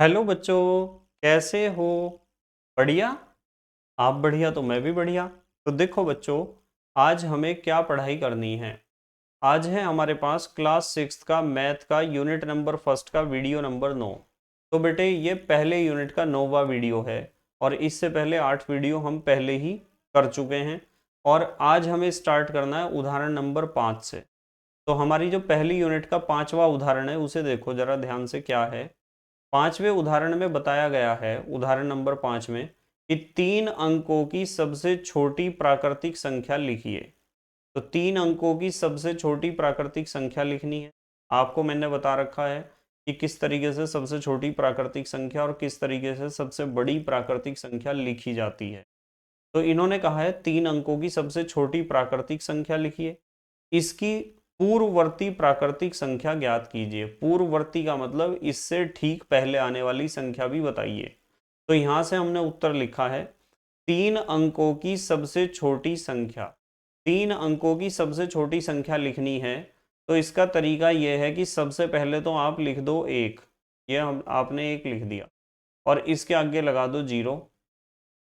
Hello बच्चों, कैसे हो? बढ़िया। आप बढ़िया तो मैं भी बढ़िया। तो देखो बच्चों, आज हमें क्या पढ़ाई करनी है। आज है हमारे पास क्लास सिक्स का मैथ का यूनिट नंबर फर्स्ट का वीडियो नंबर 9। तो बेटे ये पहले यूनिट का 9वां वीडियो है और इससे पहले 8 वीडियो हम पहले ही कर चुके हैं। और आज हमें स्टार्ट करना है उदाहरण नंबर 5 से। तो हमारी जो पहली यूनिट का 5वां उदाहरण है उसे देखो जरा ध्यान से, क्या है। 5वें उदाहरण में बताया गया है, उदाहरण नंबर 5 में, कि 3 अंकों की सबसे छोटी प्राकृतिक संख्या लिखिए। तो 3 अंकों की सबसे छोटी प्राकृतिक संख्या लिखनी है। आपको मैंने बता रखा है कि किस तरीके से सबसे छोटी प्राकृतिक संख्या और किस तरीके से सबसे बड़ी प्राकृतिक संख्या लिखी जाती है। तो इन्होंने कहा है 3 अंकों की सबसे छोटी प्राकृतिक संख्या लिखिए। इसकी पूर्ववर्ती प्राकृतिक संख्या ज्ञात कीजिए। पूर्ववर्ती का मतलब इससे ठीक पहले आने वाली संख्या भी बताइए। तो यहां से हमने उत्तर लिखा है 3 अंकों की सबसे छोटी संख्या। 3 अंकों की सबसे छोटी संख्या लिखनी है तो इसका तरीका यह है कि सबसे पहले तो आप लिख दो 1। ये हम आपने 1 लिख दिया और इसके आगे लगा दो 0।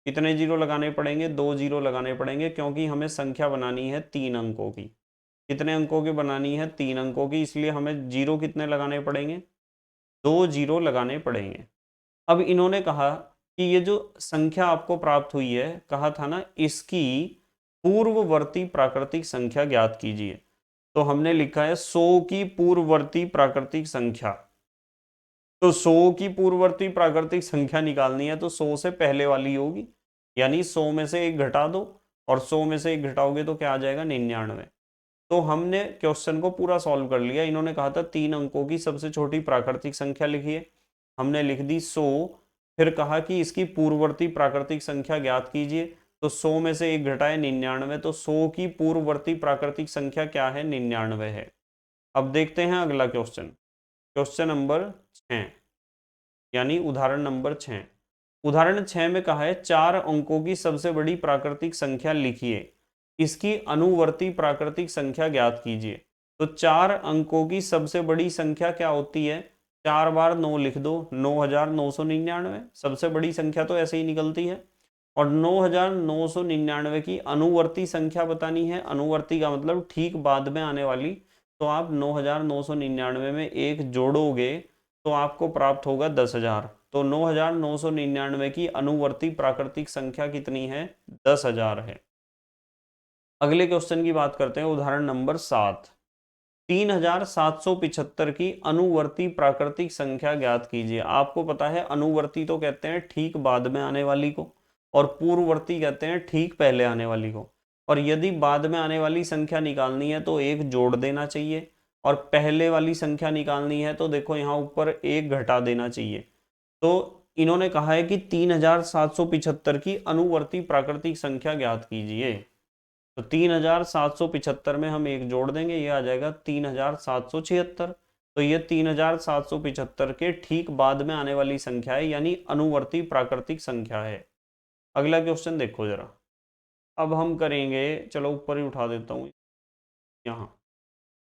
कितने जीरो लगाने पड़ेंगे? 2 जीरो लगाने पड़ेंगे, क्योंकि हमें संख्या बनानी है 3 अंकों की। कितने अंकों की बनानी है? 3 अंकों की, इसलिए हमें जीरो कितने लगाने पड़ेंगे? 2 जीरो लगाने पड़ेंगे। अब इन्होंने कहा कि ये जो संख्या आपको प्राप्त हुई है, कहा था ना, इसकी पूर्ववर्ती प्राकृतिक संख्या ज्ञात कीजिए। तो हमने लिखा है 100 की पूर्ववर्ती प्राकृतिक संख्या। तो 100 की पूर्ववर्ती प्राकृतिक संख्या निकालनी है तो 100 से पहले वाली होगी, यानी 100 में से 1 घटा दो और 100 में से 1 घटाओगे तो क्या आ जाएगा? 99। तो हमने क्वेश्चन को पूरा सॉल्व कर लिया। इन्होंने कहा था 3 अंकों की सबसे छोटी प्राकृतिक संख्या लिखिए। हमने लिख दी 100। फिर कहा कि इसकी पूर्ववर्ती प्राकृतिक संख्या ज्ञात कीजिए। तो 100 में से 1 घटाए 99, तो 100 की पूर्ववर्ती प्राकृतिक संख्या क्या है? 99 है। अब देखते हैं अगला क्वेश्चन, क्वेश्चन नंबर 6, यानी उदाहरण नंबर 6। उदाहरण 6 में कहा है 4 अंकों की सबसे बड़ी प्राकृतिक संख्या लिखिए। इसकी अनुवर्ती प्राकृतिक संख्या ज्ञात कीजिए। तो 4 अंकों की सबसे बड़ी संख्या क्या होती है? 4 बार 9 लिख दो, 9999। सबसे बड़ी संख्या तो ऐसे ही निकलती है। और 9999 की अनुवर्ती संख्या बतानी है। अनुवर्ती का मतलब ठीक बाद में आने वाली। तो आप 9999 में एक जोड़ोगे तो आपको प्राप्त होगा 10,000। तो 9999 की अनुवर्ती प्राकृतिक संख्या कितनी है? 10,000 है। अगले क्वेश्चन की बात करते हैं, उदाहरण नंबर 7। 3775 की अनुवर्ती प्राकृतिक संख्या ज्ञात कीजिए। आपको पता है अनुवर्ती तो कहते हैं ठीक बाद में आने वाली को, और पूर्ववर्ती कहते हैं ठीक पहले आने वाली को। और यदि बाद में आने वाली संख्या निकालनी है तो एक जोड़ देना चाहिए, और पहले वाली संख्या निकालनी है तो देखो यहाँ ऊपर एक घटा देना चाहिए। तो इन्होंने कहा है कि 3775 की अनुवर्ती प्राकृतिक संख्या ज्ञात कीजिए। तो 3775 में हम एक जोड़ देंगे, ये आ जाएगा 3776। तो ये 3775 के ठीक बाद में आने वाली संख्या है, यानी अनुवर्ती प्राकृतिक संख्या है। अगला क्वेश्चन देखो जरा। अब हम करेंगे, चलो ऊपर ही उठा देता हूँ यहाँ,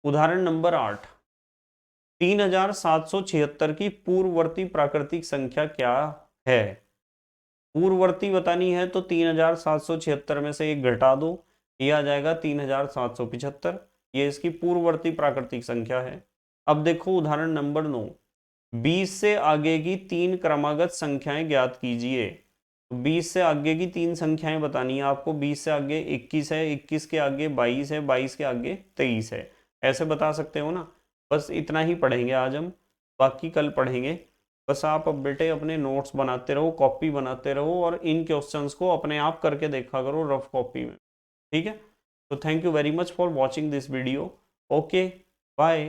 उदाहरण नंबर 8। 3776 की पूर्ववर्ती प्राकृतिक संख्या क्या है? पूर्ववर्ती बतानी है तो 3776 में से एक घटा दो, ये आ जाएगा 3775। ये इसकी पूर्ववर्ती प्राकृतिक संख्या है। अब देखो उदाहरण नंबर 9। 20 से आगे की 3 क्रमागत संख्याएं ज्ञात कीजिए। 20 से आगे की 3 संख्याएं बतानी है आपको। 20 से आगे 21 है, 21 के आगे 22 है, 22 के आगे 23 है। ऐसे बता सकते हो ना। बस इतना ही पढ़ेंगे आज हम, बाकी कल पढ़ेंगे। बस आप अब बेटे अपने नोट्स बनाते रहो, कॉपी बनाते रहो, और इन क्वेश्चंस को अपने आप करके देखा करो रफ कॉपी में। ठीक है? तो thank you very much for watching this video. Okay, bye.